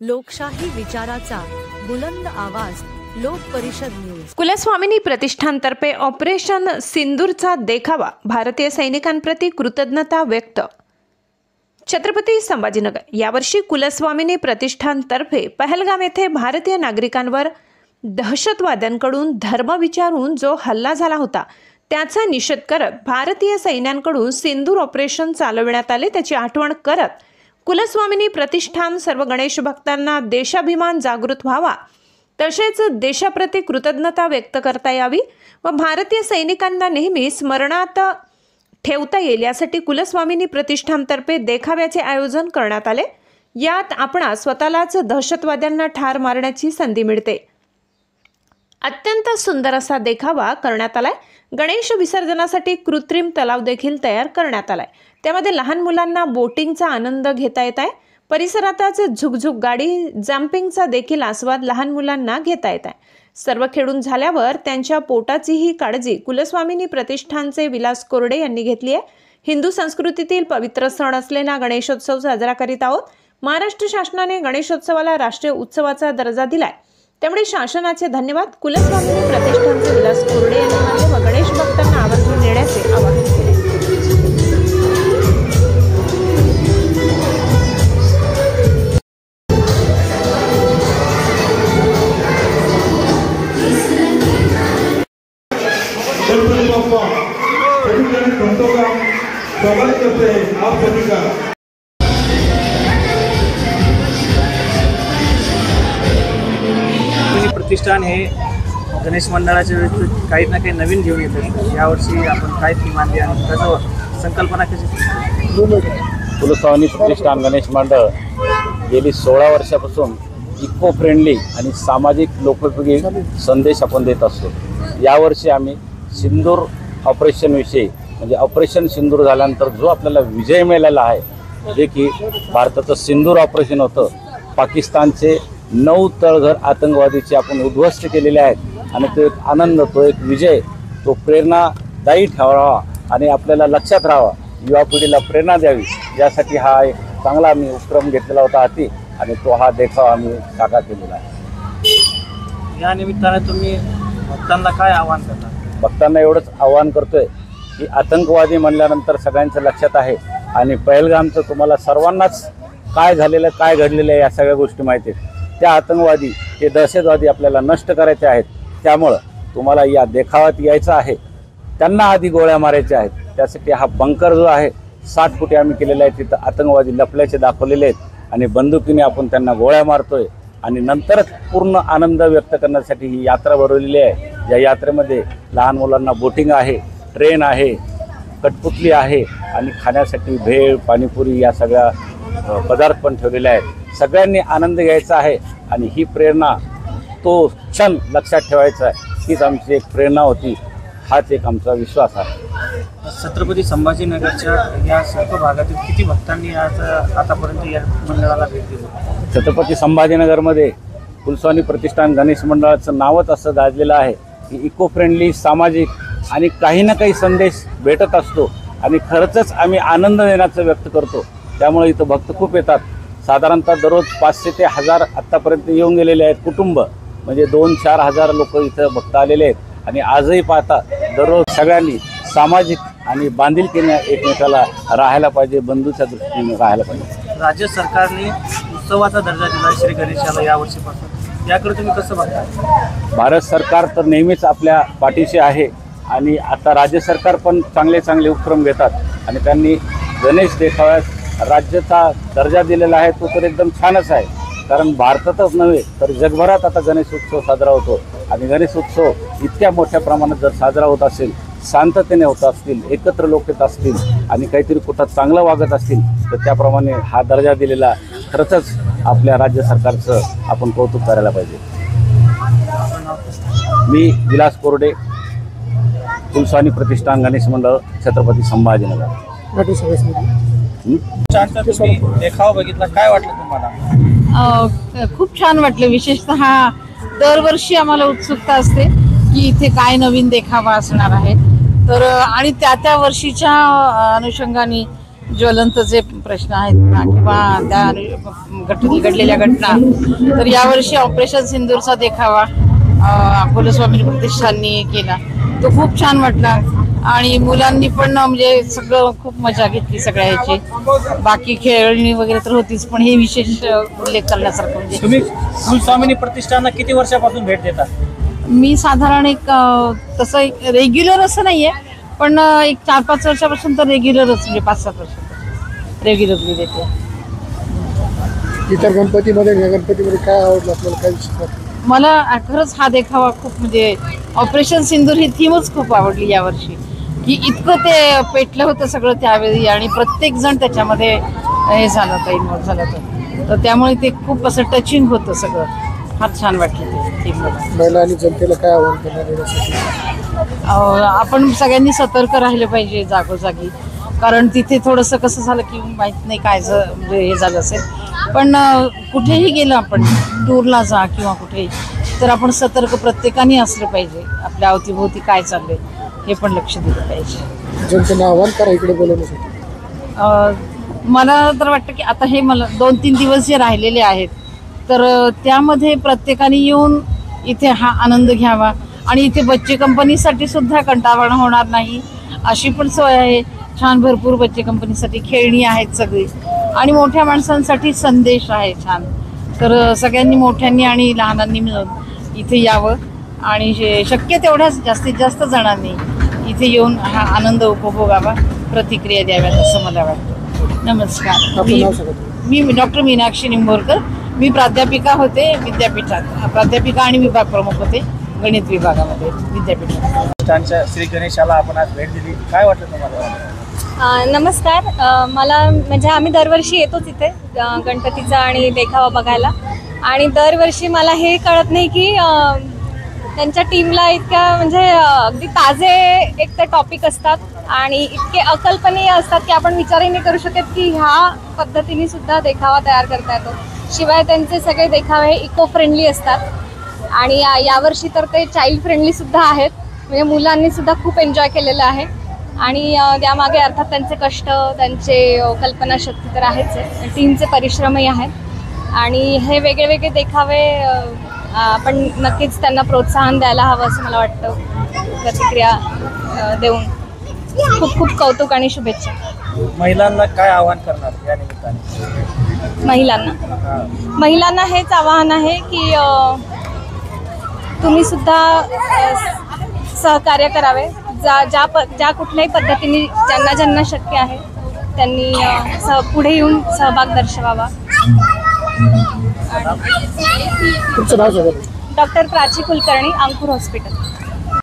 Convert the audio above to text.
लोकशाही विचाराचा बुलंद आवाज, लोक परिषद न्यूज। कुलस्वामिनी प्रतिष्ठानतर्फे ऑपरेशन सिंदूरचा देखावा, भारतीय सैनिकांप्रती कृतज्ञता व्यक्त। छत्रपती संभाजीनगर यावर्षी कुलस्वामिनी प्रतिष्ठानतर्फे पहलगाम येथे भारतीय नागरिकांवर दहशतवाद्यांकडून धर्म विचारून जो हल्ला झाला होता त्याचा निषेध करत भारतीय सैन्यांकडून सिंदूर ऑपरेशन चालविण्यात आले, त्याची आठवण करत कुलस्वामिनी प्रतिष्ठान सर्व गणेश भक्तांना देशाभिमान जागृत व्हावा, तसेच देशाप्रती कृतज्ञता व्यक्त करता यावी व भारतीय सैनिकांना नेहमी स्मरणात ठेवता येईल यासाठी कुलस्वामिनी प्रतिष्ठानतर्फे देखाव्याचे आयोजन करण्यात आले। यात आपणा स्वतःलाच दहशतवाद्यांना ठार मारण्याची संधी मिळते। अत्यंत सुंदर असा देखावा करण्यात आलाय। गणेश विसर्जनासाठी कृत्रिम तलाव देखील तयार करण्यात आलाय। त्यामध्ये लहान मुलांना बोटिंगचा आनंद घेता येत आहे। परिसरातच झुकझुक गाडी जम्पिंगचा देखील आस्वाद लहान मुलांना घेता येत आहे। सर्व खेळून झाल्यावर त्यांच्या पोटाचीही काळजी कुलस्वामिनी प्रतिष्ठानचे विलास कोरडे यांनी घेतली आहे। हिंदू संस्कृतीतील पवित्र सण असलेला गणेशोत्सव साजरा करीत आहोत। महाराष्ट्र शासनाने गणेशोत्सवाला राष्ट्रीय उत्सवाचा दर्जा दिलाय, त्यामुळे शासनाचे धन्यवाद। कुलस्वामिनी प्रतिष्ठानचे विलास कोरडे यांनी मानले व गणेश भक्तांना आवर्जून येण्याचे आवाहन केले। प्रतिष्ठान हे गणेश मंडळाच्या व्यतिरिक्त काही ना काही नवीन घेऊन येतं। यावर्षी आपण काय थीम आणली आणि त्याचं संकल्पना कशी? कुलस्वामिनी प्रतिष्ठान गणेश मंडळ गेली 16 वर्षापासून इको फ्रेंडली आणि सामाजिक लोकोपयोगी संदेश आपण देत असतो। यावर्षी आम्ही सिंदूर ऑपरेशनविषयी म्हणजे ऑपरेशन सिंदूर झाल्यानंतर जो आपल्याला विजय मिळालेला आहे, जे की भारताचं सिंदूर ऑपरेशन होतं, पाकिस्तानचे 9 तळघर आतंकवादीचे आपण उद्ध्वस्त केलेले आहेत आणि तो एक आनंद, तो एक विजय, तो प्रेरणादायी ठरावा आणि आपल्याला लक्षात राहावा, युवा पिढीला प्रेरणा द्यावी, यासाठी हा एक चांगला आम्ही उपक्रम घेतलेला होता हाती आणि तो हा देखावा आम्ही साकार केलेला आहे। या निमित्ताने तुम्ही भक्तांना काय आवाहन करता? भक्तांना एवढंच आवाहन करतोय की आतंकवादी म्हणल्यानंतर सगळ्यांच्या लक्षात आहे आणि पहलगामचं तुम्हाला सर्वांनाच काय झालेलं, काय घडलेलं आहे या सगळ्या गोष्टी माहिती आहेत। त्या आतंकवादी, ते दहशतवादी आपल्याला नष्ट करायचे आहेत, त्यामुळं तुम्हाला या देखाव्यात यायचं आहे। त्यांना आधी गोळ्या मारायच्या आहेत, त्यासाठी हा बंकर जो आहे 60 फुटी आम्ही केलेला आहे, तिथं आतंकवादी लपल्याचे दाखवलेले आहेत आणि बंदुकीने आपण त्यांना गोळ्या मारतोय आणि नंतरच पूर्ण आनंद व्यक्त करण्यासाठी ही यात्रा भरवलेली आहे। या यात्रेमध्ये लहान मुलांना बोटिंग आहे, ट्रेन आहे, कठपुतली आहे आणि खाण्यासाठी भेळ, पाणीपुरी या सगळ्या पदार्थ पण ठेवलेले आहेत। सगळ्यांनी आनंद घ्यायचा आहे आणि ही प्रेरणा, तो क्षण लक्षात ठेवायचा आहे, हीच आमची एक प्रेरणा होती, हाच एक आमचा विश्वास आहे। छत्रपती संभाजीनगरच्या या सर्व भागातील किती भक्तांनी आज आतापर्यंत या मंडळाला भेट दिली? छत्रपती संभाजीनगरमध्ये कुलस्वामिनी प्रतिष्ठान गणेश मंडळाचं नावच असं गाजलेलं आहे की इको फ्रेंडली, सामाजिक आणि काही ना काही संदेश भेटत असतो आणि खरंच आम्ही आनंद देण्याचं व्यक्त करतो। त्यामुळे इथं भक्त खूप येतात। साधारणतः दररोज 500 ते 1000 आत्तापर्यंत येऊन गेलेले आहेत कुटुंब, म्हणजे 2-4 हजार लोक इथं भक्त आलेले आहेत आणि आजही पाहता दररोज सगळ्यांनी सामाजिक आणि बांधिलकीने एकमेकाला राहायला पाहिजे, बंधूच्या दृष्टीने राहायला पाहिजे। राज्य सरकारने उत्सवाचा दर्जा दिला श्री गणेशाला यावर्षीपासून, याकडे तुम्ही कसं बघता? भारत सरकार तर नेहमीच आपल्या पाठीशी आहे आणि आता राज्य सरकार पण चांगले चांगले उपक्रम घेतात आणि त्यांनी गणेश देखाव्यास राज्याचा दर्जा दिलेला आहे, तो तर एकदम छानच आहे। कारण भारतातच नव्हे तर जगभरात आता गणेश उत्सव साजरा होतो आणि गणेश उत्सव इतक्या मोठ्या प्रमाणात जर साजरा होत असेल, शांततेने होत असतील, एकत्र लोक येत असतील आणि काहीतरी कुठं चांगलं वागत असतील तर त्याप्रमाणे हा दर्जा दिलेला खरंच आपल्या राज्य सरकारचं आपण कौतुक करायला पाहिजे। मी विलास कोरडे, कुलस्वामिनी प्रतिष्ठान गणेश मंडळ, छत्रपती संभाजीनगर। देखावा बघितला, काय वाटलं तुम्हाला? खूप छान वाटलं। विशेषतः दरवर्षी आम्हाला उत्सुकता असते की इथे काय नवीन देखावा असणार आहे, तर आणि त्या वर्षीच्या अनुषंगाने ज्वलंत जे प्रश्न आहेत किंवा त्या घडलेल्या घटना. तर यावर्षी ऑपरेशन सिंदूरचा देखावा कुलस्वामी प्रतिष्ठाननी केला, तो खूप छान वाटला. आणि मुलांनी पण म्हणजे सगळं खूप मजा घेतली सगळ्या ह्याची. बाकी खेळणी वगैरे तर होतीच, पण हे विशेष उल्लेख करण्यासारखं म्हणजे. तुम्ही कुलस्वामिनी प्रतिष्ठानला किती वर्षापासून भेट देता? मी साधारण एक तसं एक रेग्युलर असं नाहीये, पण एक 4-5 वर्षापासून तर रेग्युलरच, म्हणजे 5-7 वर्षापासून रेग्युलरली देते. इतर गणपतीमध्ये काय आवडलं आपल्याला, काय विशेष वाटलं? मला खरंच हा देखावा खूप म्हणजे ऑपरेशन सिंदूर ही थीमच खूप आवडली यावर्षी, की इतकं ते पेटलं होतं सगळं त्यावेळी आणि प्रत्येक जण त्याच्यामध्ये हे झालं होतं, इन्व्हॉल्व झालं होतं. तर त्यामुळे ते खूप असं टचिंग होतं सगळं, फार छान वाटलं ते थीम. महिला आणि जनतेला काय आव्हान करणार यासाठी? आपण सगळ्यांनी सतर्क राहिलं पाहिजे जागोजागी, कारण तिथे थोडंसं कसं झालं की माहीत नाही काय म्हणजे हे झालं असेल. पण कुठेही गेलं आपण, टूरला जा किंवा कुठेही, तर आपण सतर्क प्रत्येकाने असलं पाहिजे. आपल्या अवतीभोवती काय चाललंय हे पण लक्ष दिलं पाहिजे. जनतेला आव्हान करा इकडे बोलवण्यासाठी. मला तर वाटतं की आता हे मला 2-3 दिवस जे राहिलेले आहेत, तर त्यामध्ये प्रत्येकाने येऊन इथे हा आनंद घ्यावा. आणि इथे बच्चे कंपनीसाठी सुद्धा कंटाळवाणा होणार नाही अशी पण सोय आहे. छान भरपूर बच्चे कंपनीसाठी खेळणी आहेत सगळी, आणि मोठ्या माणसांसाठी संदेश आहे छान. तर सगळ्यांनी, मोठ्यांनी आणि लहानांनी मिळून इथे यावं आणि शक्य तेवढ्याच जास्तीत जास्त जणांनी इथे येऊन हा आनंद उपभोगावा, प्रतिक्रिया द्याव्यात असं मला वाटतं. नमस्कार, मी डॉक्टर मीनाक्षी निंबोरकर. मी प्राध्यापिका होते विद्यापीठात, प्राध्यापिका आणि विभाग प्रमुख होते गणित विभागामध्ये विद्यापीठात. श्री गणेशाला आपण आज भेट दिली, काय वाटलं तुम्हाला? नमस्कार. मला म्हणजे आम्ही दरवर्षी येतोच इथे गणपतीचा आणि देखावा बघायला, आणि दरवर्षी मला हे कळत नाही की त्यांच्या टीमला इतक्या म्हणजे अगदी ताजे एक तर टॉपिक असतात आणि इतके अकल्पनीय असतात की आपण विचारही नाही करू शकत की ह्या पद्धतीने सुद्धा देखावा तयार करता येतो. शिवाय त्यांचे सगळे देखावे इको फ्रेंडली असतात आणि यावर्षी तर ते चाइल्ड फ्रेंडली सुद्धा आहेत, म्हणजे मुलांनी सुद्धा खूप एन्जॉय केलेलं आहे. आणि त्यामागे अर्थात त्यांचे कष्ट, त्यांचे कल्पनाशक्ती तर आहेच आहे, टीमचे परिश्रमही आहेत. आणि हे वेगळे वेगळे देखावे आपण नक्कीच त्यांना प्रोत्साहन द्यायला हवं असं मला वाटतं. प्रतिक्रिया देऊन खूप खूप कौतुक आणि शुभेच्छा. महिलांना काय आवाहन करणार या निमित्ताने? महिलांना हेच आवाहन आहे की तुम्ही सुद्धा सहकार्य करावे. ज्या कुठल्याही पद्धतीने ज्यांना शक्य आहे त्यांनी पुढे येऊन सहभाग दर्शवावा. तुमचं नाव सांगा. डॉक्टर प्राची कुलकर्णी, अंकुर हॉस्पिटल.